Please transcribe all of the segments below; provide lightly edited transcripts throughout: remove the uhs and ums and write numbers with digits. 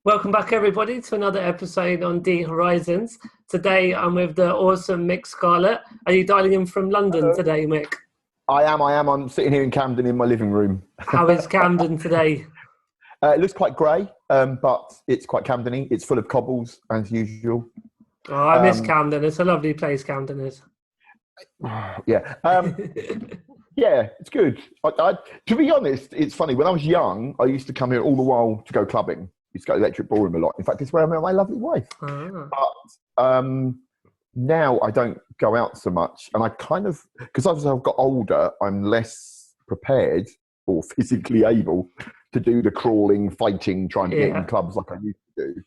Welcome back, everybody, to another episode on D Horizons. Today, I'm with the awesome Mick Scarlet. Are you dialing in from London Hello. today, Mick? I am. I'm sitting here in Camden in my living room. How is Camden today? It looks quite grey, but it's quite Camden-y. It's full of cobbles, as usual. Oh, I miss Um, Camden. It's a lovely place, Camden is. yeah. Yeah, it's good. To be honest, it's funny. When I was young, I used to come here all the while to go clubbing. Used to go to Electric Ballroom a lot. In fact, it's where I met my lovely wife. Ah. But now I don't go out so much. And I kind of, because as I've got older, I'm less prepared or physically able to do the crawling, fighting, trying to get in clubs like I used to do.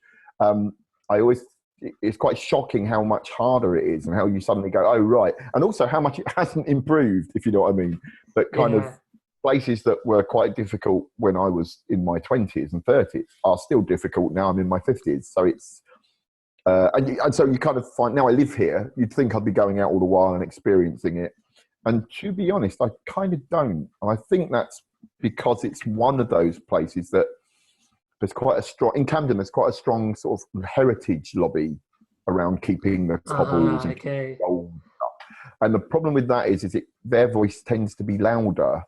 It's quite shocking how much harder it is and how you suddenly go, oh, right. And also how much it hasn't improved, if you know what I mean. But kind of places that were quite difficult when I was in my 20s and 30s are still difficult now I'm in my 50s. So it's, and so you kind of find, now I live here, you'd think I'd be going out all the while and experiencing it. And to be honest, I kind of don't. And I think that's because it's one of those places that there's quite a strong, in Camden, there's quite a strong sort of heritage lobby around keeping the cobbles and keeping the old stuff. And the problem with that is their voice tends to be louder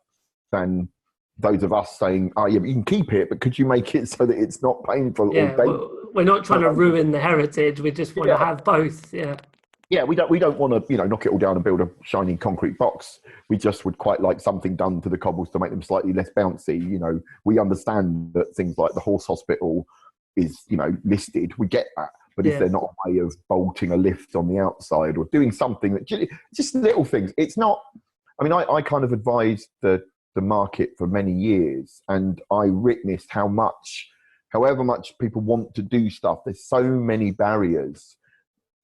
than those of us saying, oh, yeah, but you can keep it, but could you make it so that it's not painful? Yeah, we're not trying to ruin the heritage. We just want to have both, Yeah, we don't want to, knock it all down and build a shiny concrete box. We just would quite like something done to the cobbles to make them slightly less bouncy. We understand that things like the horse hospital is, listed. We get that. But if they're not a way of bolting a lift on the outside or doing something that just little things, it's not. I mean, I kind of advised the market for many years, and I witnessed however much people want to do stuff, there's so many barriers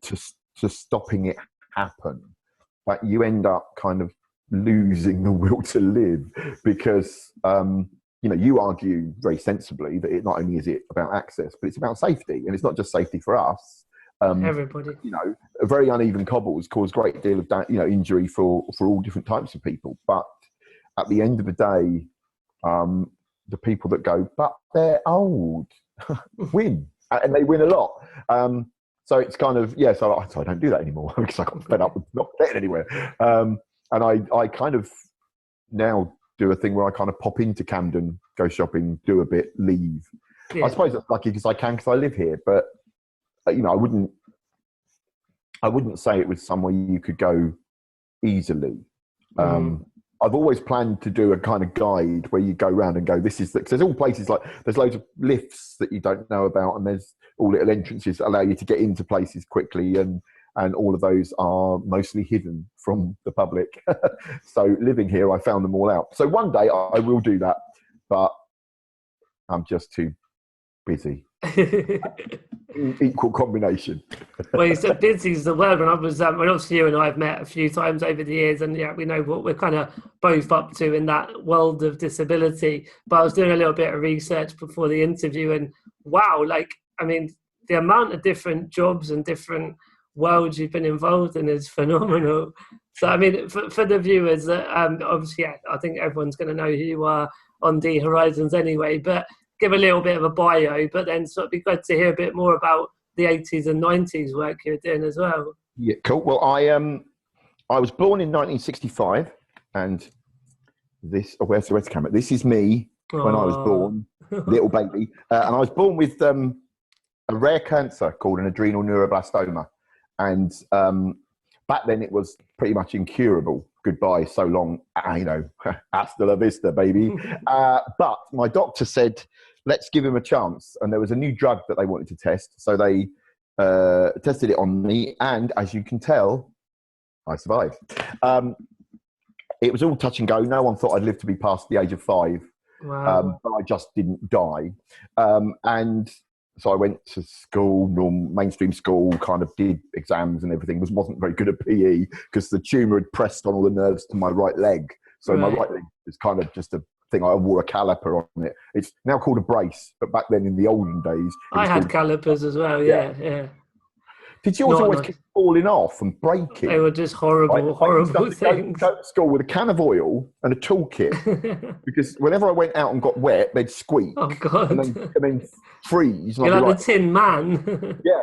to stopping it happen that you end up kind of losing the will to live because you argue very sensibly that it not only is it about access, but it's about safety, and it's not just safety for us. everybody. Very uneven cobbles cause a great deal of injury for all different types of people. But at the end of the day, the people that go, but they're old, win, and they win a lot. So it's kind of, so I don't do that anymore because I got fed up with not getting anywhere. And I kind of now do a thing where I kind of pop into Camden, go shopping, do a bit, leave. I suppose that's lucky because I live here, but I wouldn't say it was somewhere you could go easily. I've always planned to do a kind of guide where you go around and go, this is because there's all places like there's loads of lifts that you don't know about, and there's all little entrances that allow you to get into places quickly, and all of those are mostly hidden from the public. So living here, I found them all out. So one day I will do that, but I'm just too busy. Equal combination. Well, you said busy is the word. When I was, when obviously you and I have met a few times over the years, and we know what we're kind of both up to in that world of disability. But I was doing a little bit of research before the interview, and wow, the amount of different jobs and different worlds you've been involved in is phenomenal. So, for the viewers, obviously, I think everyone's going to know who you are on D Horizons anyway, but give a little bit of a bio, but then sort of be good to hear a bit more about the 80s and 90s work you're doing as well. Yeah, cool. Well, I was born in 1965, and where's the camera? This is me when I was born, little baby, and I was born with a rare cancer called an adrenal neuroblastoma, and back then it was pretty much incurable. Goodbye, so long, hasta la vista, baby. But my doctor said, let's give him a chance. And there was a new drug that they wanted to test. So they tested it on me. And as you can tell, I survived. It was all touch and go. No one thought I'd live to be past the age of 5. Wow. But I just didn't die. And so I went to school, mainstream school, kind of did exams and everything. Wasn't very good at PE because the tumour had pressed on all the nerves to my right leg. So my right leg is kind of just a thing. I wore a caliper on it. It's now called a brace, but back then in the olden days, I had calipers as well. Yeah. Did yours Not always nice. keep falling off and breaking? They were just Right? horrible, I used to horrible have to things. go to school with a can of oil and a toolkit because whenever I went out and got wet, they'd squeak Oh God! and then freeze. And You're I'd be like like, the Tin Man. yeah.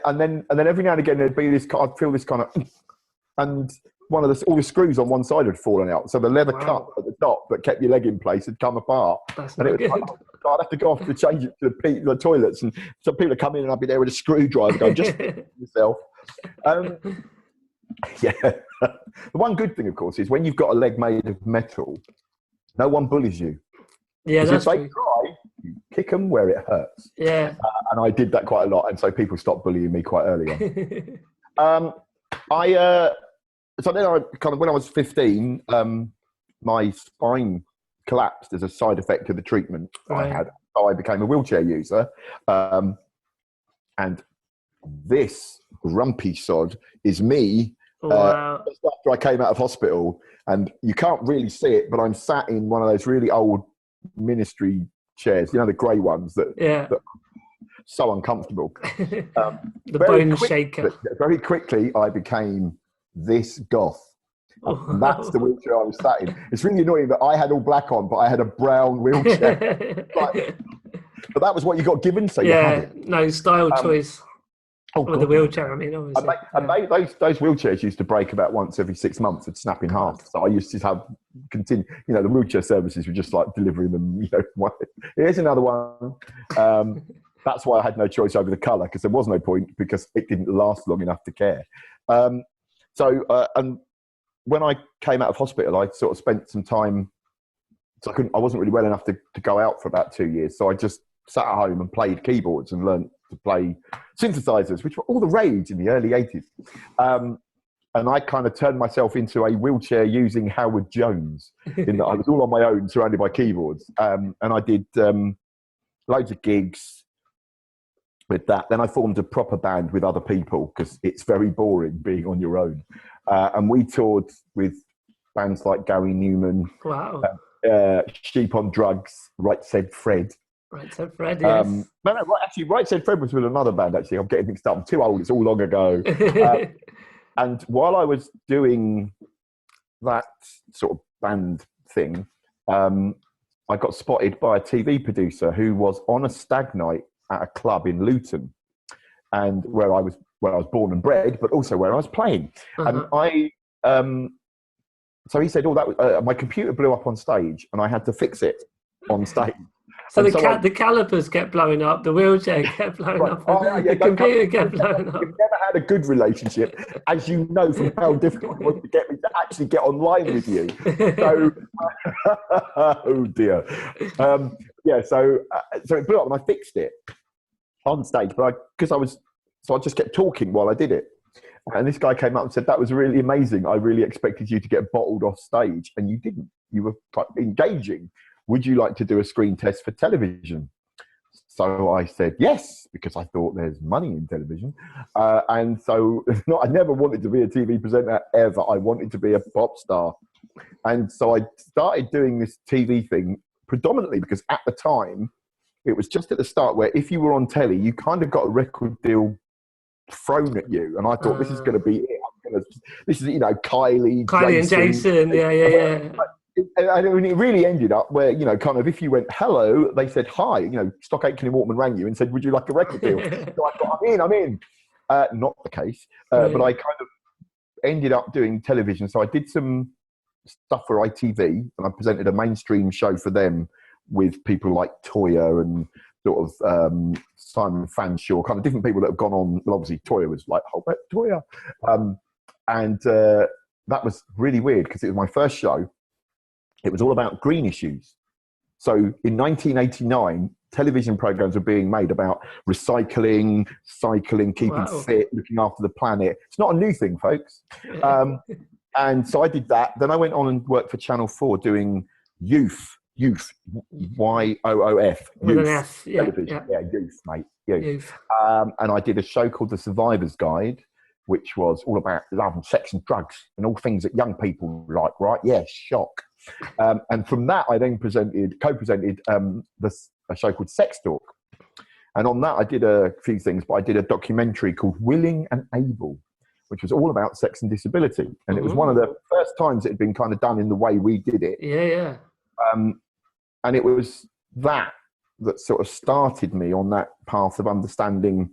And then every now and again there'd be this. I'd feel this kind of, and all the screws on one side had fallen out, so the leather cup at the top that kept your leg in place had come apart. That's And not it was good. like, oh, I'd have to go off to change it to the toilets, and some people would come in and I'd be there with a screwdriver going, just fix it yourself. Yeah. The one good thing, of course, is when you've got a leg made of metal, no one bullies you. Yeah, Because that's if true. they try, you kick them where it hurts. Yeah. And I did that quite a lot, and so people stopped bullying me quite early on. So then I kind of, when I was 15, my spine collapsed as a side effect of the treatment I had. So I became a wheelchair user. And this grumpy sod is me just after I came out of hospital. And you can't really see it, but I'm sat in one of those really old ministry chairs, the grey ones that are so uncomfortable. The bone shaker. Very quickly, I became this goth. And that's the wheelchair I was sat in. It's really annoying that I had all black on, but I had a brown wheelchair. But that was what you got given, so you had it. No style choice. With the wheelchair, I mean, obviously. Those wheelchairs used to break about once every 6 months. It'd snap in half. So I used to have the wheelchair services were just like delivering them. Here's another one. That's why I had no choice over the colour, because there was no point, because it didn't last long enough to care. And when I came out of hospital, I sort of spent some time. So I wasn't really well enough to go out for about 2 years. So I just sat at home and played keyboards and learned to play synthesizers, which were all the rage in the early 80s. And I kind of turned myself into a wheelchair using Howard Jones, in that I was all on my own, surrounded by keyboards. And I did loads of gigs with that. Then I formed a proper band with other people, because it's very boring being on your own. And we toured with bands like Gary Newman, Sheep on Drugs, Right Said Fred. Right Said Fred, yes. Right Said Fred was with another band, actually. I'm getting mixed up. I'm too old. It's all long ago. And while I was doing that sort of band thing, I got spotted by a TV producer who was on a stag night at a club in Luton, and where I was born and bred, but also where I was playing. And so he said, my computer blew up on stage, and I had to fix it on stage. So the calipers kept blowing up, the wheelchair kept blowing up, the computer kept blowing up. We've never had a good relationship, as you know, from how difficult it was to get me to actually get online with you. So, oh dear. So it blew up, and I fixed it on stage, but I just kept talking while I did it. And this guy came up and said, "That was really amazing. I really expected you to get bottled off stage, and you didn't. You were quite engaging. Would you like to do a screen test for television?" So I said yes, because I thought there's money in television. And so I never wanted to be a TV presenter ever. I wanted to be a pop star. And so I started doing this TV thing predominantly because at the time, it was just at the start where if you were on telly, you kind of got a record deal thrown at you. And I thought, this is going to be it. This is, Kylie and Jason. Yeah. And it really ended up where, kind of if you went hello, they said hi. Stock Aitken and Waterman rang you and said, "Would you like a record deal?" So I thought, I'm in. Not the case. But I kind of ended up doing television. So I did some stuff for ITV, and I presented a mainstream show for them with people like Toyah and sort of Simon Fanshawe, kind of different people that have gone on. Well, obviously Toyah was like, "Oh, Toyah." And that was really weird because it was my first show. It was all about green issues. So in 1989, television programs were being made about recycling, cycling, keeping fit, looking after the planet. It's not a new thing, folks. And so I did that. Then I went on and worked for Channel 4 doing youth, Y-O-O-F. With an F, television. Yeah, youth, mate. Youth. And I did a show called The Survivor's Guide, which was all about love and sex and drugs and all things that young people like, right? Yeah, shock. And from that, I then co-presented a show called Sex Talk. And on that, I did a few things, but I did a documentary called Willing and Able, which was all about sex and disability. And it was one of the first times it had been kind of done in the way we did it. Yeah. And it was that sort of started me on that path of understanding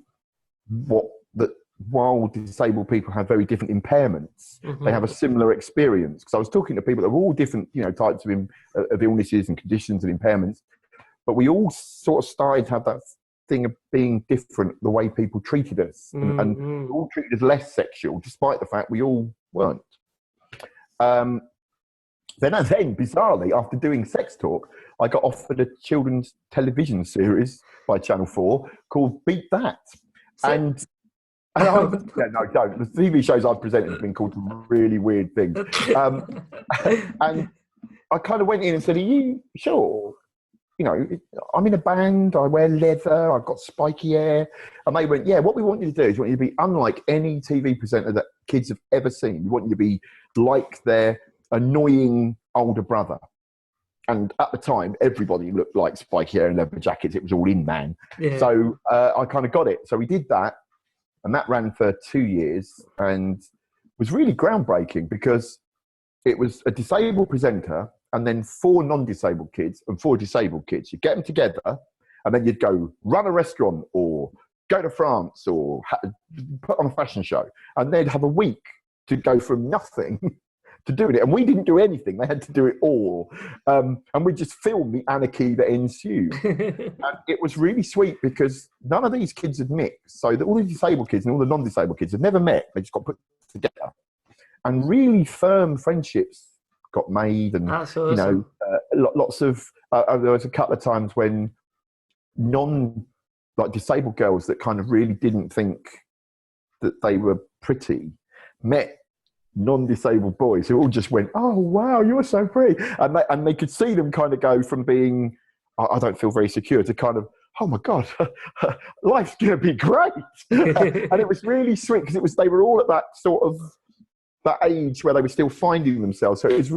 that while disabled people have very different impairments, they have a similar experience. Because I was talking to people that were all different, types of illnesses and conditions and impairments, but we all sort of started to have that thing of being different, the way people treated us, and we all treated us less sexual, despite the fact we all weren't. Then, bizarrely, after doing Sex Talk, I got offered a children's television series by Channel 4 called Beat That. And no, don't. The TV shows I've presented have been called some really weird things. And I kind of went in and said, are you sure? I'm in a band, I wear leather, I've got spiky hair. And they went, yeah, what we want you to do is we want you to be unlike any TV presenter that kids have ever seen. We want you to be like their annoying older brother. And at the time, everybody looked like spiky hair and leather jackets. It was all in, man. Yeah. So I kind of got it. So we did that. And that ran for 2 years and was really groundbreaking because it was a disabled presenter and then 4 non-disabled kids and 4 disabled kids. You get them together and then you'd go run a restaurant or go to France or put on a fashion show. And they'd have a week to go from nothing to doing it. And we didn't do anything. They had to do it all. And we just filmed the anarchy that ensued. And it was really sweet because none of these kids had mixed. So all the disabled kids and all the non-disabled kids had never met. They just got put together. And really firm friendships got made. And, that's awesome. Lots of, there was a couple of times when disabled girls that kind of really didn't think that they were pretty met non-disabled boys who all just went, oh wow, you're so pretty, and they could see them kind of go from being I don't feel very secure to kind of, oh my god, life's gonna be great. And it was really sweet because they were all at that sort of that age where they were still finding themselves. So it was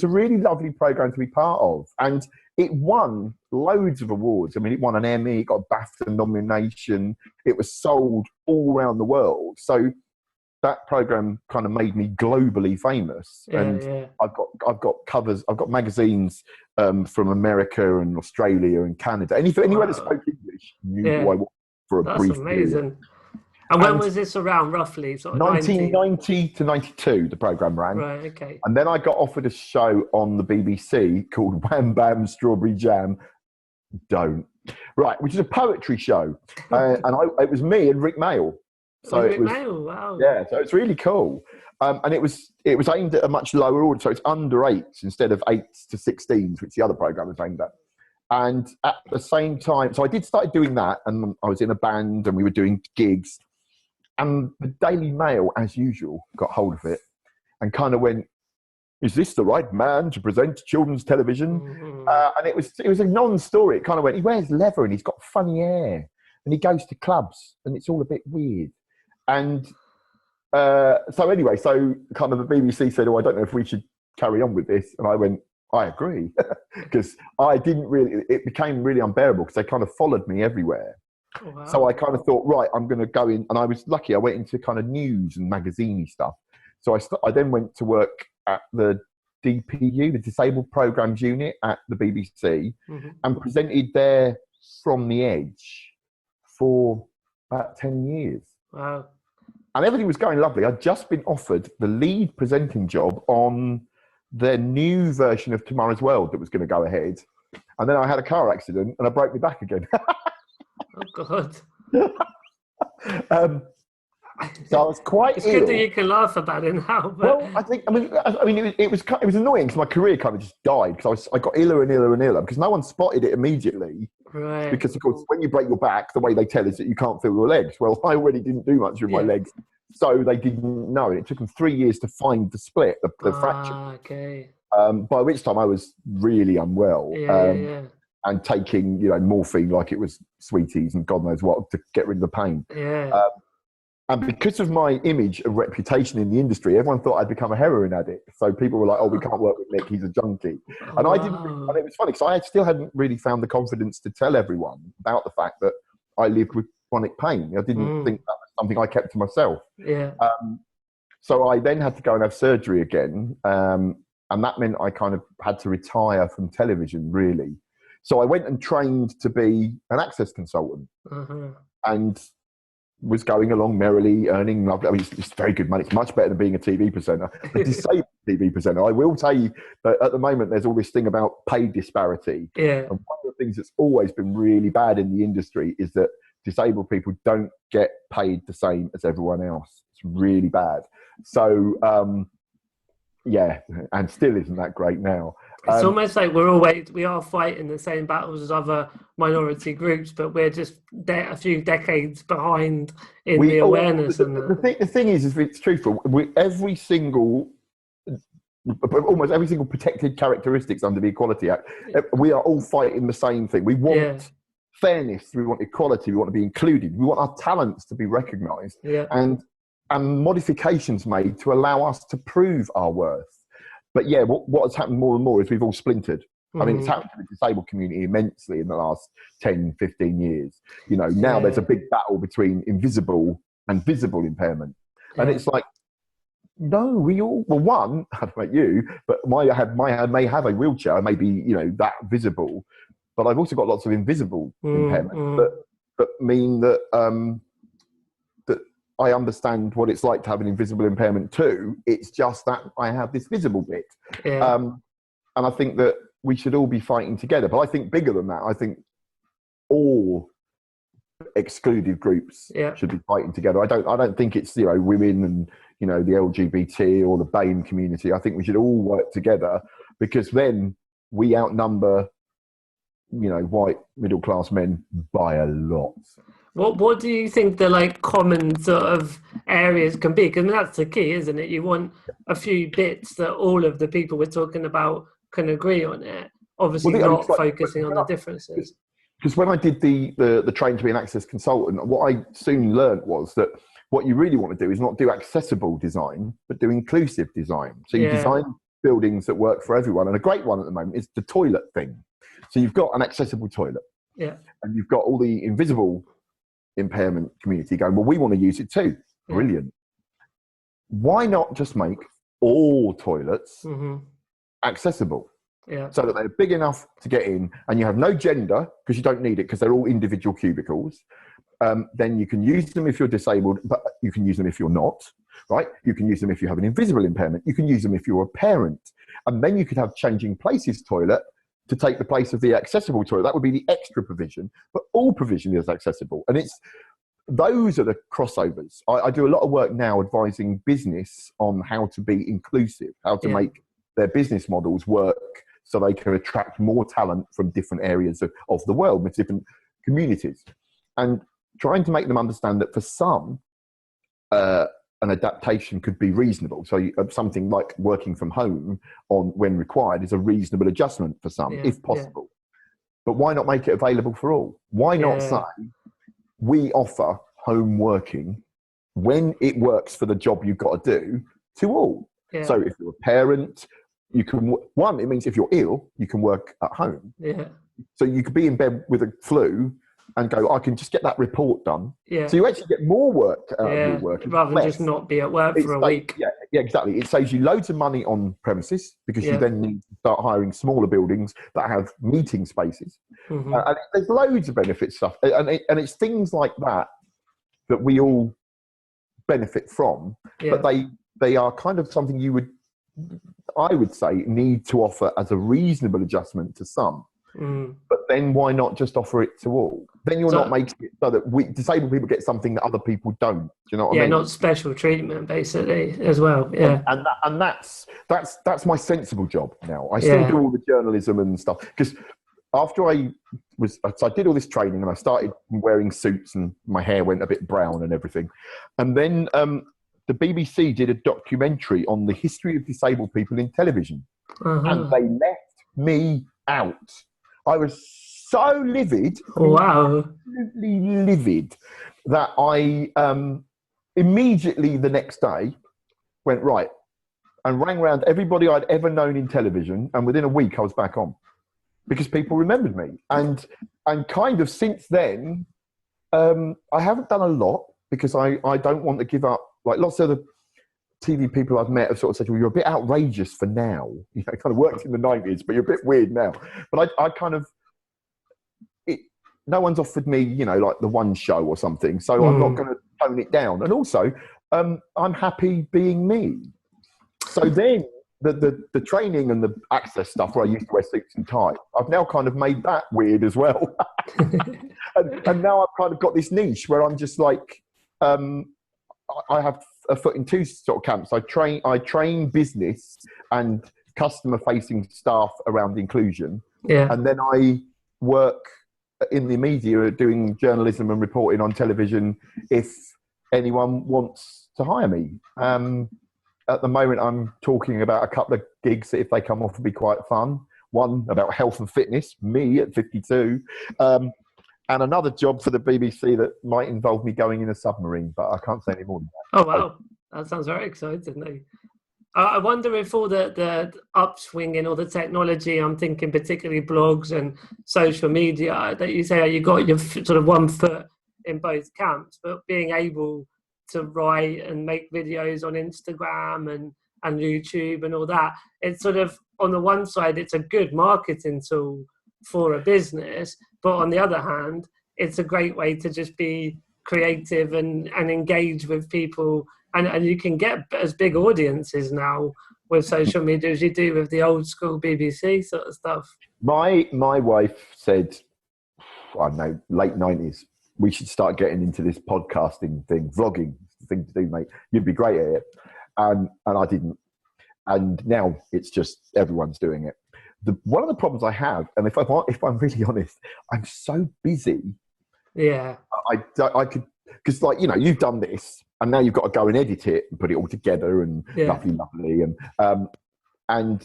a really lovely program to be part of, and it won loads of awards. I mean, it won an Emmy, it got a BAFTA nomination, it was sold all around the world. So that program kind of made me globally famous. I've got covers, I've got magazines from America and Australia and Canada. Anywhere that spoke English knew who I was for a brief period. Amazing. And when was this around, roughly? Sort of 1990 to 92, the program ran. Right, okay. And then I got offered a show on the BBC called Wham Bam Strawberry Jam. Don't. Right, which is a poetry show. And it was me and Rick Mail. So it was, wow. Yeah, so it's really cool. And it was aimed at a much lower audience, so it's under 8s instead of 8s to 16s, which the other program was aimed at. And at the same time, so I did start doing that, and I was in a band, and we were doing gigs. And the Daily Mail, as usual, got hold of it and kind of went, "Is this the right man to present children's television?" And it was a non-story. It kind of went, "He wears leather and he's got funny hair, and he goes to clubs, and it's all a bit weird." And so anyway, so kind of the BBC said, "Oh, I don't know if we should carry on with this." And I went, "I agree," because it became really unbearable because they kind of followed me everywhere. Oh, wow. So I kind of thought, right, I'm going to go in, and I was lucky. I went into kind of news and magazine-y stuff. So I then went to work at the DPU, the Disabled Programs Unit at the BBC, and presented there from the edge for about 10 years. Wow. And everything was going lovely. I'd just been offered the lead presenting job on their new version of Tomorrow's World that was going to go ahead. And then I had a car accident and I broke my back again. Oh, God. So I was quite It's ill. good that you can laugh about it now. But... Well, I mean, it was annoying because my career kind of just died because I got iller and iller and iller because no one spotted it immediately. Right. Because, of course, when you break your back, the way they tell is that you can't feel your legs. Well, I already didn't do much with my legs, so they didn't know. And it took them 3 years to find the split, the fracture. Okay. By which time I was really unwell. And taking, morphine like it was sweeties and God knows what to get rid of the pain. Yeah. And because of my image and reputation in the industry, everyone thought I'd become a heroin addict. So people were like, "Oh, we can't work with Nick; he's a junkie." And I didn't. And it was funny because I still hadn't really found the confidence to tell everyone about the fact that I lived with chronic pain. I didn't think that was something I kept to myself. Yeah. So I then had to go and have surgery again. And that meant I kind of had to retire from television, really. So I went and trained to be an access consultant and was going along merrily, earning lovely. I mean, it's very good money. It's much better than being a TV presenter, a disabled TV presenter. I will tell you that at the moment, there's all this thing about pay disparity. Yeah. And one of the things that's always been really bad in the industry is that disabled people don't get paid the same as everyone else. It's really bad. So, yeah, and still isn't that great now. It's almost like we are fighting the same battles as other minority groups, but we're just a few decades behind in the awareness. The thing is it's truthful. Almost every single protected characteristics under the Equality Act, we are all fighting the same thing. We want fairness, we want equality, we want to be included, we want our talents to be recognised, and modifications made to allow us to prove our worth. But yeah, what has happened more and more is we've all splintered. I mean, it's happened to the disabled community immensely in the last 10, 15 years. You know, now there's a big battle between invisible and visible impairment. And it's like, no, we all, well, one, I don't know about you, but I may have a wheelchair, I may be, you know, that visible, but I've also got lots of invisible impairments that mean that, that I understand what it's like to have an invisible impairment too. It's just that I have this visible bit. And I think that we should all be fighting together. But I think bigger than that, I think all excluded groups should be fighting together. I don't think it's, you know, women and, you know, the LGBT or the BAME community. I think we should all work together, because then we outnumber, you know, white middle class men by a lot. What do you think the common sort of areas can be? Because that's the key, isn't it? You want a few bits that all of the people we're talking about can agree on it. Obviously, not focusing on the differences. Because when I did the train to be an access consultant, what I soon learned was that what you really want to do is not do accessible design, but do inclusive design. So you design buildings that work for everyone. And a great one at the moment is the toilet thing. So you've got an accessible toilet, and you've got all the invisible impairment community going, well, we want to use it too. Brilliant. Why not just make all toilets accessible? So that they're big enough to get in, and you have no gender, because you don't need it, because they're all individual cubicles. Then you can use them if you're disabled, but you can use them if you're not, right? You can use them if you have an invisible impairment. You can use them if you're a parent. And then you could have changing places toilet to take the place of the accessible toilet. That would be the extra provision, but all provision is accessible. And those are the crossovers. I do a lot of work now advising business on how to be inclusive, how to make their business models work so they can attract more talent from different areas of the world, with different communities. And trying to make them understand that for some, an adaptation could be reasonable. So something like working from home when required is a reasonable adjustment for some, if possible. But why not make it available for all? Why not say, we offer home working when it works for the job you've got to do to all? So if you're a parent, you can, it means if you're ill, you can work at home. So you could be in bed with a flu and go, I can just get that report done. So you actually get more work out of your work. Rather than just not be at work for a week. Yeah, exactly. It saves you loads of money on premises, because you then need to start hiring smaller buildings that have meeting spaces. And there's loads of benefit stuff. And it's things like that we all benefit from. But they are kind of something I would say, need to offer as a reasonable adjustment to some. But then why not just offer it to all? Then you're not making it so that disabled people get something that other people don't. Do you know what I mean? Not special treatment, basically, as well. And that's my sensible job now. I still do all the journalism and stuff, because after I did all this training and I started wearing suits and my hair went a bit brown and everything. And then the BBC did a documentary on the history of disabled people in television. And they left me out. I was so livid, absolutely livid, that I immediately the next day went right and rang around everybody I'd ever known in television, and within a week I was back on, because people remembered me. And kind of since then, I haven't done a lot because I don't want to give up. Like lots of the TV people I've met have sort of said, well, you're a bit outrageous for now. You know, it kind of worked in the 90s, but you're a bit weird now. But I kind of, no one's offered me, you know, like the one show or something. So I'm not going to tone it down. And also, I'm happy being me. So then the training and the access stuff where I used to wear suits and tie, I've now kind of made that weird as well. and now I've kind of got this niche where I'm just like, I have a foot in two sort of camps. I train business and customer facing staff around inclusion. Yeah. And then I work in the media doing journalism and reporting on television if anyone wants to hire me. At the moment, I'm talking about a couple of gigs that if they come off would be quite fun. One about health and fitness, me at 52, and another job for the BBC that might involve me going in a submarine, but I can't say any more than that. Oh, wow. That sounds very exciting. I wonder if all the upswing in all the technology, I'm thinking particularly blogs and social media, that you say you got your sort of one foot in both camps, but being able to write and make videos on Instagram and YouTube and all that, it's sort of, on the one side, it's a good marketing tool for a business, but on the other hand, it's a great way to just be creative and engage with people. And you can get as big audiences now with social media as you do with the old school BBC sort of stuff. My wife said, I don't know, late 90s, we should start getting into this podcasting thing, vlogging, the thing to do, mate. You'd be great at it. And I didn't. And now it's just everyone's doing it. One of the problems I have, and if I'm really honest, I'm so busy. Yeah. I could, because like, you know, you've done this and now you've got to go and edit it and put it all together and lovely. And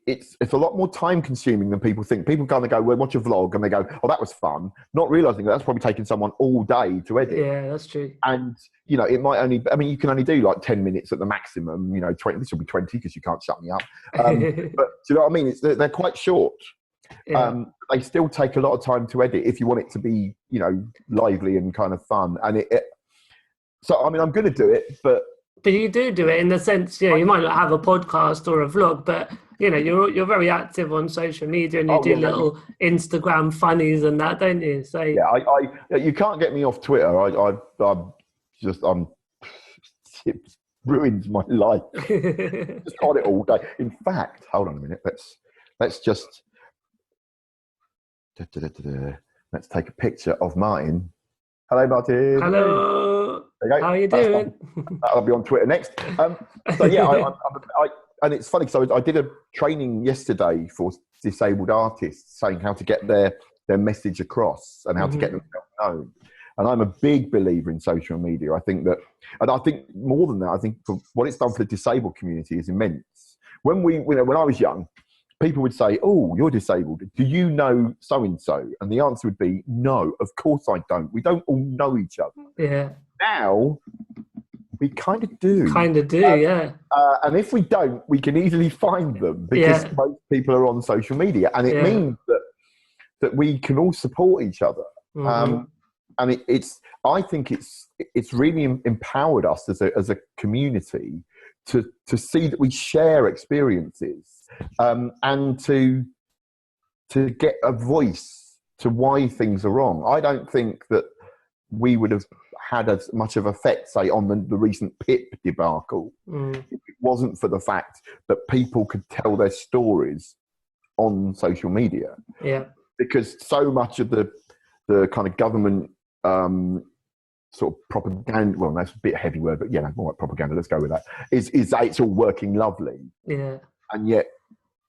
it's a lot more time consuming than people think. People kind of go, well, watch a vlog, and they go, oh, that was fun, not realizing that's probably taking someone all day to edit. Yeah, that's true. And, you know, it might only, I mean, you can only do like 10 minutes at the maximum, you know, 20, this will be 20 because you can't shut me up. But do you know what I mean? They're quite short. Yeah. They still take a lot of time to edit if you want it to be, you know, lively and kind of fun. And so, I mean, I'm going to do it, but you do it in the sense, you know, you might not have a podcast or a vlog, but you know, you're very active on social media and you do little Instagram funnies and that, don't you? So yeah, you can't get me off Twitter. It ruins my life. Just on it all day. In fact, hold on a minute. Let's just let's take a picture of Martin. Hello, Martin. Hello. There you go. How are you doing? I'll be on Twitter next. So yeah, and it's funny. So I did a training yesterday for disabled artists, saying how to get their message across and how to get themselves known. And I'm a big believer in social media. I think that, and I think more than that, I think for what it's done for the disabled community is immense. When I was young, people would say, oh, you're disabled. Do you know so-and-so? And the answer would be, no, of course I don't. We don't all know each other. Yeah. Now, we kind of do. Yeah. And if we don't, we can easily find them because most people are on social media. And it means that we can all support each other. And I think it's really empowered us as a community to see that we share experiences and to get a voice to why things are wrong. I don't think that we would have had as much of effect, say, on the recent PIP debacle if it wasn't for the fact that people could tell their stories on social media. Yeah. Because so much of the kind of government sort of propaganda, well, that's a bit heavy word, but yeah, more like propaganda, let's go with that, is that it's all working lovely. Yeah. And yet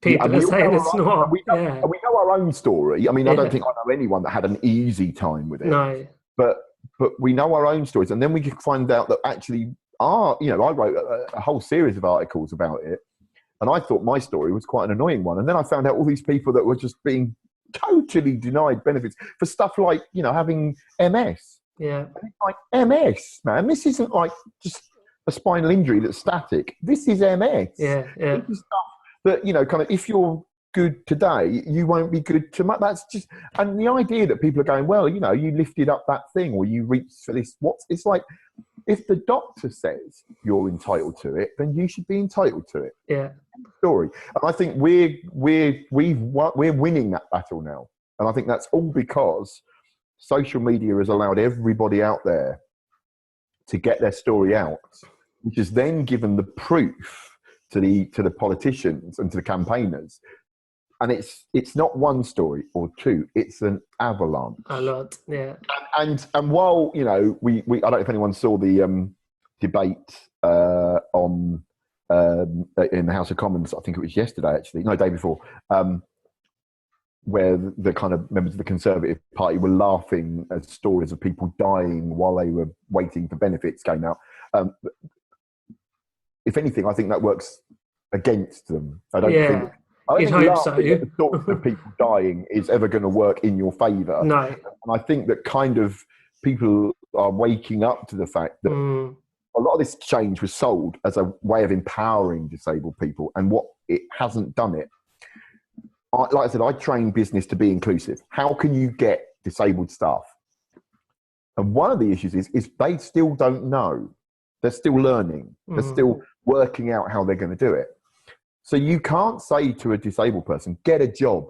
people are saying it's not. We know our own story. I mean, I don't think I know anyone that had an easy time with it. No. But we know our own stories, and then we can find out that actually I wrote a whole series of articles about it, and I thought my story was quite an annoying one. And then I found out all these people that were just being totally denied benefits for stuff like, you know, having MS. Yeah. Like MS, man. This isn't like just a spinal injury that's static. This is MS. Yeah. This is stuff that, you know, kind of if you're good today, you won't be good tomorrow. That's just, and the idea that people are going, well, you know, you lifted up that thing or you reached for this. It's like, if the doctor says you're entitled to it, then you should be entitled to it. Yeah. Story. And I think we're winning that battle now. And I think that's all because social media has allowed everybody out there to get their story out, which has then given the proof to the politicians and to the campaigners. And it's not one story or two; it's an avalanche. A lot, yeah. And while, you know, we I don't know if anyone saw the debate on in the House of Commons. I think it was yesterday, actually, no, day before, where the kind of members of the Conservative Party were laughing at stories of people dying while they were waiting for benefits came out. If anything, I think that works against them. I don't think laughing at the thought of people dying is ever going to work in your favour. No. And I think that kind of people are waking up to the fact that a lot of this change was sold as a way of empowering disabled people, and what it hasn't done it. Like I said, I train business to be inclusive. How can you get disabled staff? And one of the issues is they still don't know. They're still learning. They're still working out how they're going to do it. So you can't say to a disabled person, get a job.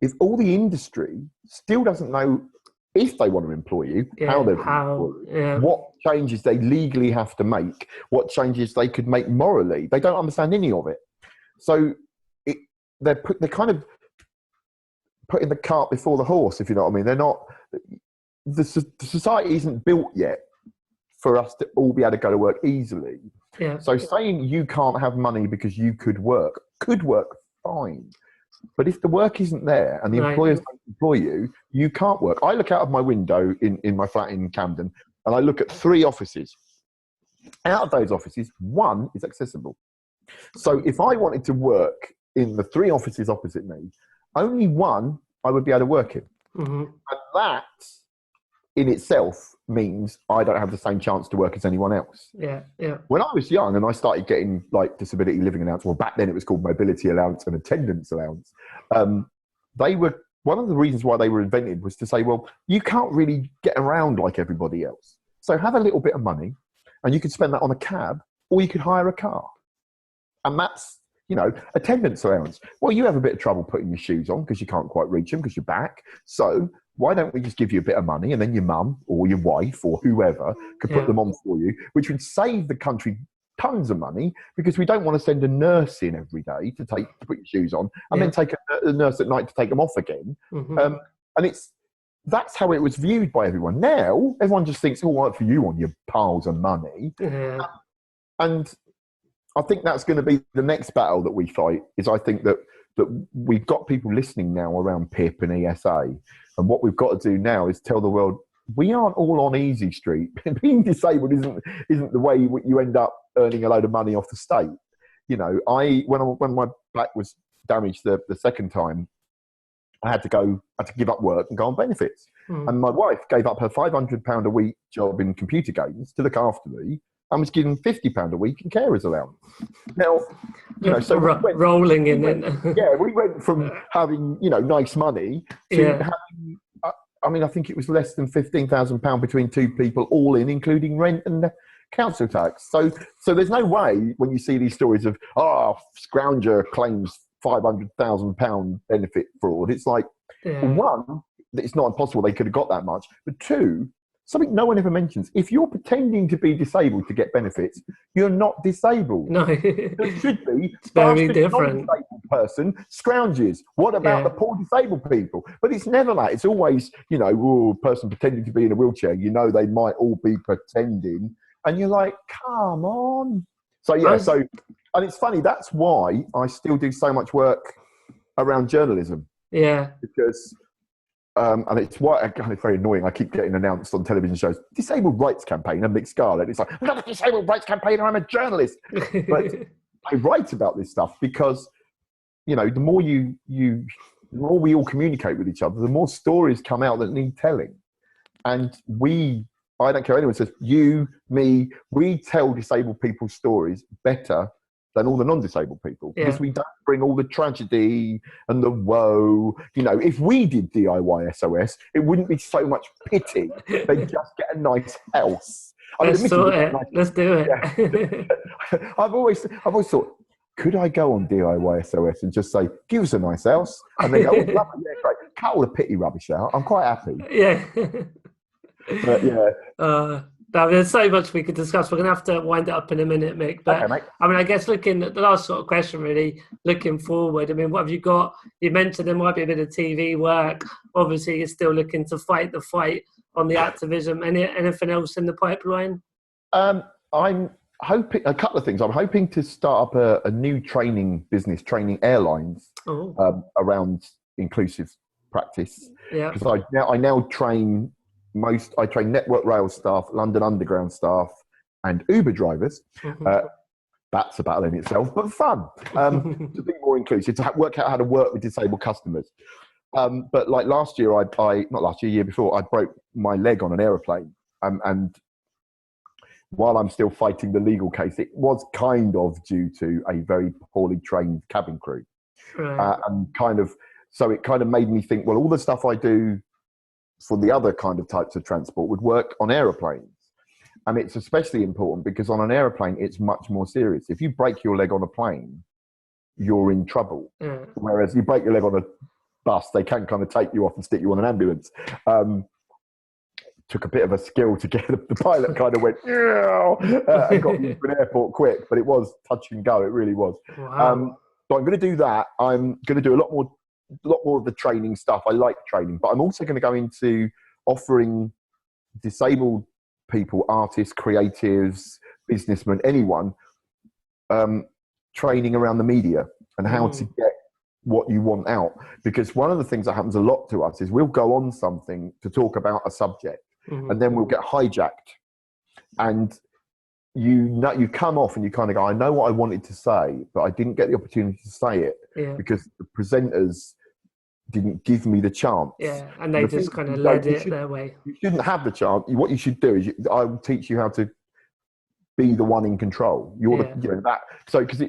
If all the industry still doesn't know if they want to employ you, how they're going to employ you, what changes they legally have to make, what changes they could make morally, they don't understand any of it. So they're kind of putting the cart before the horse, if you know what I mean. They're not, the society isn't built yet for us to all be able to go to work easily. Yeah. So saying you can't have money because you could work fine. But if the work isn't there and the employers don't employ you, you can't work. I look out of my window in my flat in Camden and I look at 3 offices. Out of those offices, 1 is accessible. So if I wanted to work in the 3 offices opposite me, only 1 I would be able to work in. And that in itself means I don't have the same chance to work as anyone else. Yeah, yeah. When I was young and I started getting like disability living allowance, well, back then it was called mobility allowance and attendance allowance. They were, one of the reasons why they were invented was to say, well, you can't really get around like everybody else. So have a little bit of money and you could spend that on a cab or you could hire a car. And that's, you know, attendance allowance. Well, you have a bit of trouble putting your shoes on because you can't quite reach them because you're back. So why don't we just give you a bit of money and then your mum or your wife or whoever could put them on for you, which would save the country tons of money because we don't want to send a nurse in every day to put your shoes on and then take a nurse at night to take them off again. And that's how it was viewed by everyone. Now, everyone just thinks, all right for you on your piles of money. And I think that's going to be the next battle that we fight. Is I think that we've got people listening now around PIP and ESA, and what we've got to do now is tell the world we aren't all on easy street. Being disabled isn't the way you end up earning a load of money off the state. You know, when my back was damaged the second time, I had to give up work and go on benefits. And my wife gave up her £500 a week job in computer games to look after me, and was given £50 a week in carers allowance. Now, you know, so rolling in it. We went from having, you know, nice money to having, I mean, I think it was less than £15,000 between 2 people, all in, including rent and council tax. So there's no way when you see these stories of, Scrounger claims £500,000 benefit fraud. It's like, one, it's not impossible they could have got that much, but 2, something no one ever mentions. If you're pretending to be disabled to get benefits, you're not disabled. No. It should be. It's very different. Non-disabled person scrounges. What about the poor disabled people? But it's never that. It's always, you know, a person pretending to be in a wheelchair. You know, they might all be pretending. And you're like, come on. So, and it's funny. That's why I still do so much work around journalism. Yeah. Because... and it's why it's very annoying. I keep getting announced on television shows, disabled rights campaigner, Mick Scarlet. It's like, I'm not a disabled rights campaigner, I'm a journalist. But I write about this stuff because, you know, the more the more we all communicate with each other, the more stories come out that need telling. And I don't care anyone says, you, me, we tell disabled people's stories better than all the non-disabled people, Yeah. because we don't bring all the tragedy and the woe. You know, if we did DIY SOS, it wouldn't be so much pity. They'd just get a nice house. Let's sort it. Let's do it. Yeah. I've always thought, could I go on DIY SOS and just say, give us a nice house? And they go, oh, lovely, yeah, great. Cut all the pity rubbish out. I'm quite happy. Yeah. But yeah. Now, there's so much we could discuss. We're going to have to wind it up in a minute, Mick. But Okay, mate. I mean, I guess looking at the last sort of question, really, looking forward, I mean, what have you got? You mentioned there might be a bit of TV work. Obviously, you're still looking to fight the fight on the activism. Anything else in the pipeline? I'm hoping a couple of things. I'm hoping to start up a new training business, training airlines around inclusive practice. Yeah. Because I now train I train Network Rail staff, London Underground staff, and Uber drivers. Mm-hmm. That's a battle in itself, but fun. To be more inclusive, to work out how to work with disabled customers. But like last year, year before, I broke my leg on an aeroplane, and while I'm still fighting the legal case, it was kind of due to a very poorly trained cabin crew. Right. So it kind of made me think, well, all the stuff I do for the other kind of types of transport would work on aeroplanes. And it's especially important because on an aeroplane, it's much more serious. If you break your leg on a plane, you're in trouble. Mm. Whereas you break your leg on a bus, they can kind of take you off and stick you on an ambulance. Took a bit of a skill to get the pilot kind of went, and got me to an airport quick, but it was touch and go. It really was. Wow. So I'm going to do that. I'm going to do a lot more of the training stuff. I like training, but I'm also going to go into offering disabled people, artists, creatives, businessmen, anyone, training around the media and how to get what you want out. Because one of the things that happens a lot to us is we'll go on something to talk about a subject, and then we'll get hijacked. And you come off and you kind of go, I know what I wanted to say, but I didn't get the opportunity to say it because the presenters didn't give me the chance. Yeah, and they just kind of led it their way. You shouldn't have the chance. What you should do is I will teach you how to be the one in control. You're that. So because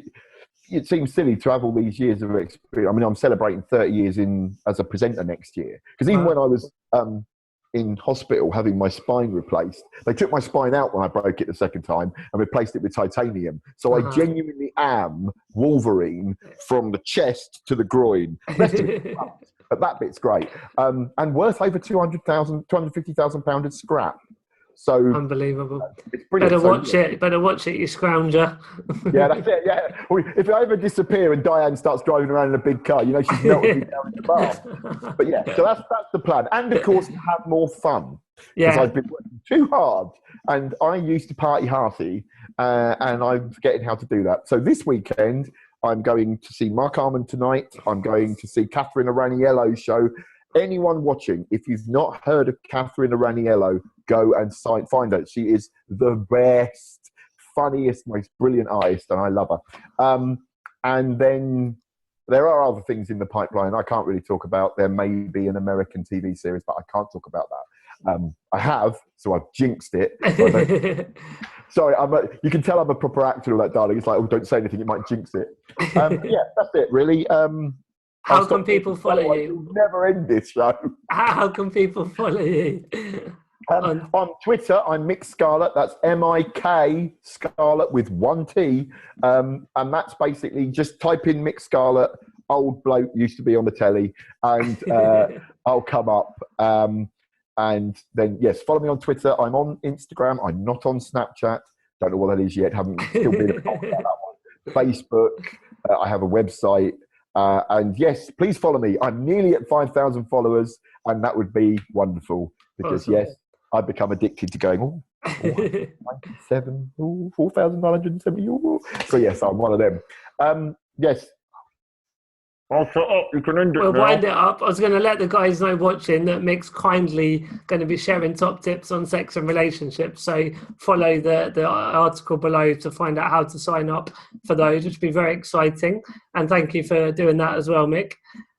it seems silly to have all these years of experience. I mean, I'm celebrating 30 years as a presenter next year. Because even when I was in hospital having my spine replaced, they took my spine out when I broke it the second time and replaced it with titanium. So I genuinely am Wolverine from the chest to the groin. But that bit's great. And worth over £250,000 in scrap. So unbelievable. It's brilliant. Better watch it, you scrounger. Yeah, that's it. Yeah. If I ever disappear and Diane starts driving around in a big car, she's melted me down in the bar. But yeah, so that's the plan. And of course, to have more fun. Because I've been working too hard, and I used to party hearty, and I'm forgetting how to do that. So this weekend, I'm going to see Mark Armand tonight. I'm going to see Catherine Araniello's show. Anyone watching, if you've not heard of Catherine Araniello, go and find her. She is the best, funniest, most brilliant artist, and I love her. And then there are other things in the pipeline I can't really talk about. There may be an American TV series, but I can't talk about that. I have, so I've jinxed it. Sorry, you can tell I'm a proper actor and all that, darling. It's like, don't say anything, you might jinx it. Yeah, that's it, really. How can people follow you? You'll never end this show. How can people follow you? On Twitter, I'm Mick Scarlet. That's MIK Scarlet with one T. And that's basically just type in Mick Scarlet, old bloke, used to be on the telly, and I'll come up. And then, yes, follow me on Twitter. I'm on Instagram. I'm not on Snapchat. Don't know what that is yet. Haven't still been about that one. Facebook. I have a website. And yes, please follow me. I'm nearly at 5,000 followers, and that would be wonderful. Because yes, I've become addicted to going, 97, 4,970. So yes, I'm one of them. Yes. I'll shut up. You can end it We'll now. wind it up. I was going to let the guys know watching that Mick's kindly going to be sharing top tips on sex and relationships. So follow the article below to find out how to sign up for those, which would be very exciting. And thank you for doing that as well, Mick.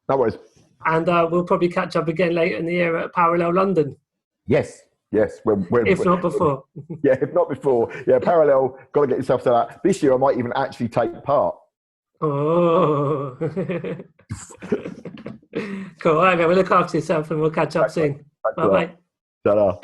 No worries. And we'll probably catch up again later in the year at Parallel London. Yes. Yes, if not before. Yeah, if not before. Yeah, parallel. Got to get yourself to that. This year, I might even actually take part. Oh, cool. All right, man. We'll look after yourself, and we'll catch up soon. Thanks a Bye lot. bye. Ta-da.